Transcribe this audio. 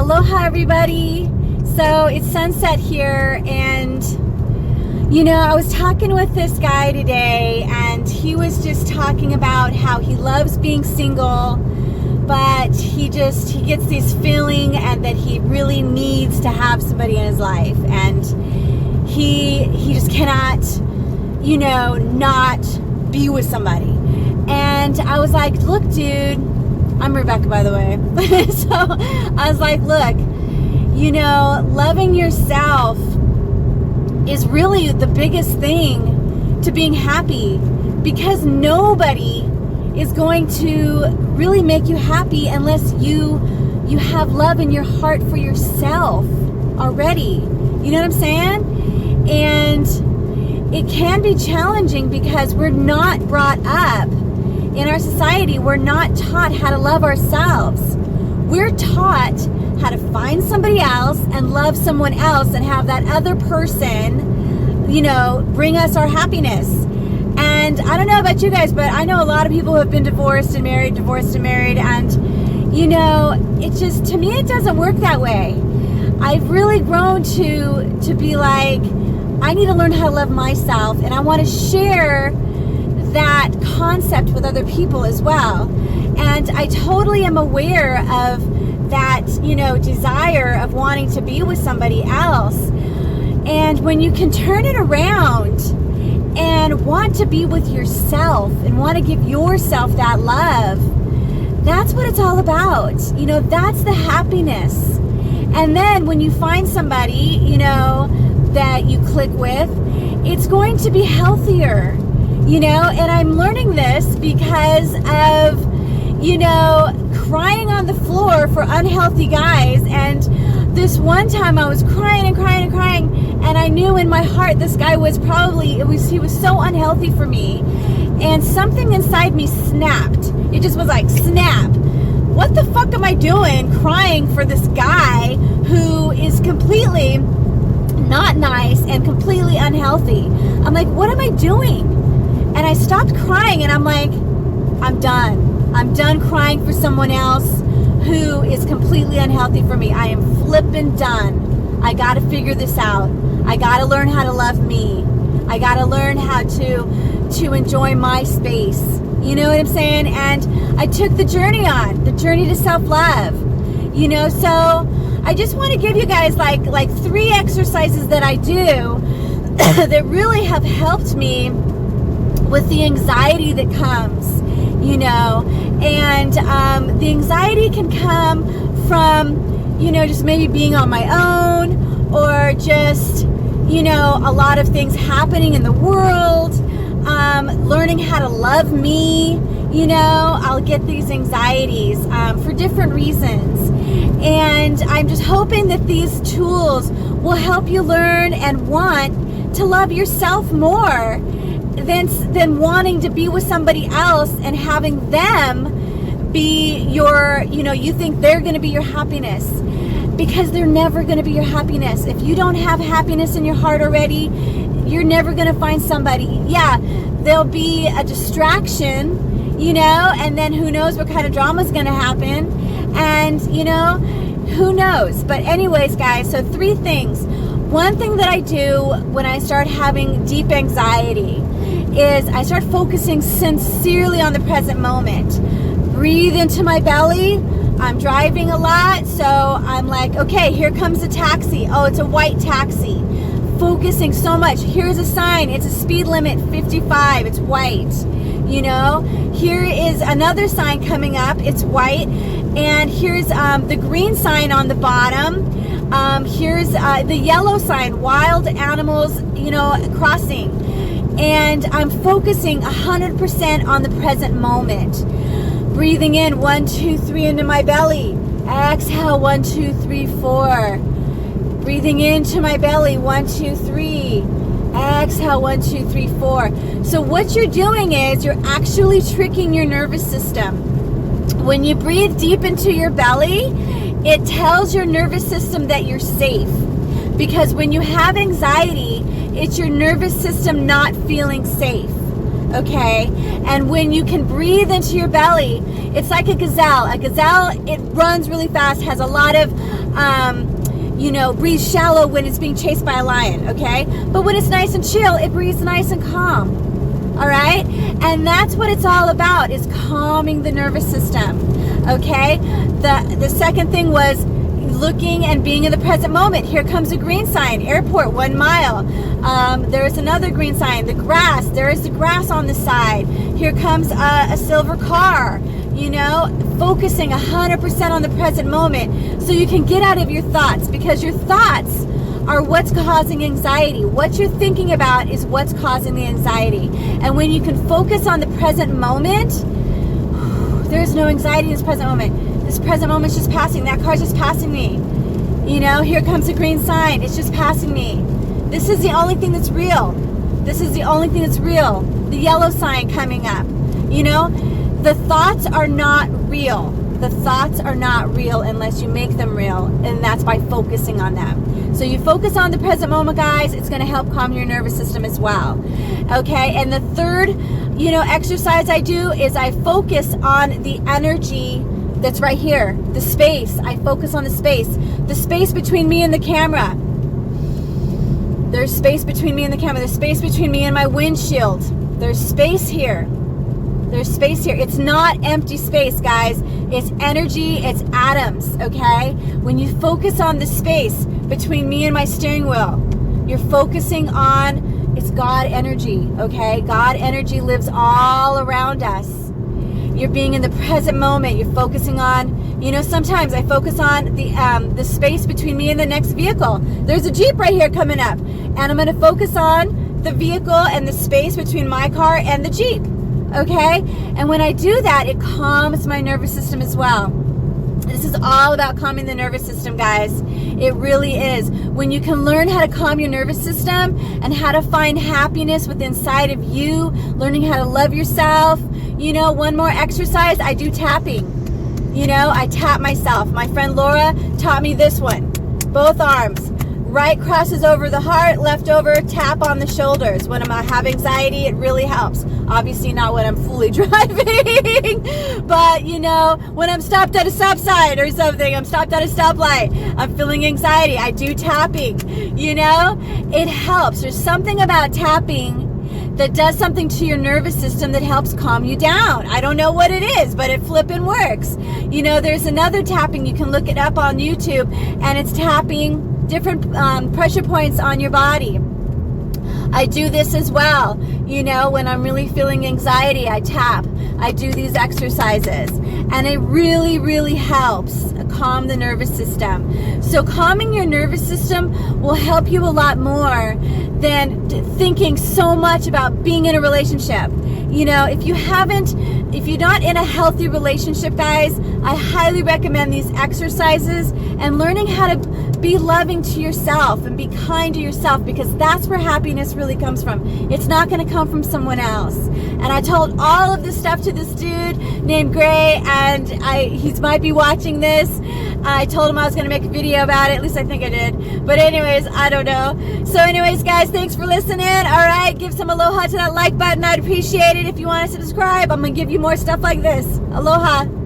Aloha, everybody. So it's sunset here, and I was talking with this guy today, and he was just talking about how he loves being single, but he gets this feeling and that he really needs to have somebody in his life, and he just cannot not be with somebody. And I was like, look, dude, I'm Rebecca, by the way. So I was like, look, loving yourself is really the biggest thing to being happy, because nobody is going to really make you happy unless you have love in your heart for yourself already. You know what I'm saying? And it can be challenging because we're not brought up in our society. We're not taught how to love ourselves. We're taught how to find somebody else and love someone else and have that other person, bring us our happiness. And I don't know about you guys, but I know a lot of people who have been divorced and married, and it just, to me, it doesn't work that way. I've really grown to be like, I need to learn how to love myself, and I want to share that concept with other people as well. And I totally am aware of that, desire of wanting to be with somebody else. And when you can turn it around and want to be with yourself and want to give yourself that love, that's what it's all about. That's the happiness. And then when you find somebody, that you click with, it's going to be healthier. And I'm learning this because of, crying on the floor for unhealthy guys. And this one time I was crying and crying and crying, and I knew in my heart this guy was he was so unhealthy for me. And something inside me snapped. It just was like, snap. What the fuck am I doing crying for this guy who is completely not nice and completely unhealthy? I'm like, what am I doing? And I stopped crying, and I'm like, I'm done. I'm done crying for someone else who is completely unhealthy for me. I am flipping done. I got to figure this out. I got to learn how to love me. I got to learn how to enjoy my space. You know what I'm saying? And I took the journey to self-love. So I just want to give you guys like 3 exercises that I do that really have helped me with the anxiety that comes, and the anxiety can come from, just maybe being on my own, or just, a lot of things happening in the world, learning how to love me. I'll get these anxieties for different reasons. And I'm just hoping that these tools will help you learn and want to love yourself more than wanting to be with somebody else and having them be your, you think they're going to be your happiness, because they're never going to be your happiness. If you don't have happiness in your heart already, you're never going to find somebody. Yeah, there'll be a distraction, and then who knows what kind of drama is going to happen, and, who knows. But anyways, guys, so 3 things. One thing that I do when I start having deep anxiety is I start focusing sincerely on the present moment. Breathe into my belly. I'm driving a lot, so I'm like, okay, here comes a taxi. Oh, it's a white taxi. Focusing so much. Here's a sign. It's a speed limit 55. It's white. Here is another sign coming up. It's white. And here's the green sign on the bottom. Here's the yellow sign, wild animals, crossing. And I'm focusing 100% on the present moment. Breathing in 1, 2, 3 into my belly. Exhale 1, 2, 3, 4. Breathing into my belly 1, 2, 3. Exhale 1, 2, 3, 4. So what you're doing is you're actually tricking your nervous system. When you breathe deep into your belly, it tells your nervous system that you're safe. Because when you have anxiety, it's your nervous system not feeling safe. Okay? And when you can breathe into your belly, it's like a gazelle. A gazelle, it runs really fast, has a lot of breathe shallow when it's being chased by a lion, okay? But when it's nice and chill, it breathes nice and calm, all right? And that's what it's all about, is calming the nervous system, okay? The second thing was looking and being in the present moment. Here comes a green sign, airport, 1 mile. There's another green sign, the grass. There is the grass on the side. Here comes a silver car. Focusing 100% on the present moment so you can get out of your thoughts, because your thoughts are what's causing anxiety. What you're thinking about is what's causing the anxiety. And when you can focus on the present moment, there's no anxiety in this present moment. This present moment's just passing. That car's just passing me. Here comes a green sign. It's just passing me. This is the only thing that's real. This is the only thing that's real. The yellow sign coming up. The thoughts are not real. The thoughts are not real unless you make them real, and that's by focusing on them. So you focus on the present moment, guys. It's going to help calm your nervous system as well. Okay, and the third, exercise I do is I focus on the energy that's right here, the space. I focus on the space between me and the camera. There's space between me and the camera. There's space between me and my windshield. There's space here. There's space here. It's not empty space, guys. It's energy. It's atoms, okay? When you focus on the space between me and my steering wheel, you're focusing on, it's God energy, okay? God energy lives all around us. You're being in the present moment. You're focusing on, sometimes I focus on the space between me and the next vehicle. There's a Jeep right here coming up, and I'm going to focus on the vehicle and the space between my car and the Jeep. Okay? And when I do that, it calms my nervous system as well. This is all about calming the nervous system, guys. It really is. When you can learn how to calm your nervous system and how to find happiness within inside of you, learning how to love yourself. One more exercise, I do tapping. I tap myself. My friend Laura taught me this one. Both arms. Right crosses over the heart, left over, tap on the shoulders. When I have anxiety, it really helps. Obviously not when I'm fully driving, but when I'm stopped at a stop sign or something, I'm stopped at a stoplight, I'm feeling anxiety, I do tapping. It helps. There's something about tapping that does something to your nervous system that helps calm you down. I don't know what it is, but it flippin' works. There's another tapping, you can look it up on YouTube, and it's tapping different pressure points on your body. I do this as well. When I'm really feeling anxiety, I tap. I do these exercises, and it really, really helps calm the nervous system. So calming your nervous system will help you a lot more than thinking so much about being in a relationship. If you're not in a healthy relationship, guys, I highly recommend these exercises and learning how to be loving to yourself and be kind to yourself, because that's where happiness really comes from. It's not going to come from someone else. And I told all of this stuff to this dude named Gray, and he might be watching this. I told him I was going to make a video about it. At least I think I did. But anyways, I don't know. So anyways, guys, thanks for listening. All right, give some aloha to that like button. I'd appreciate it. If you want to subscribe, I'm going to give you more stuff like this. Aloha.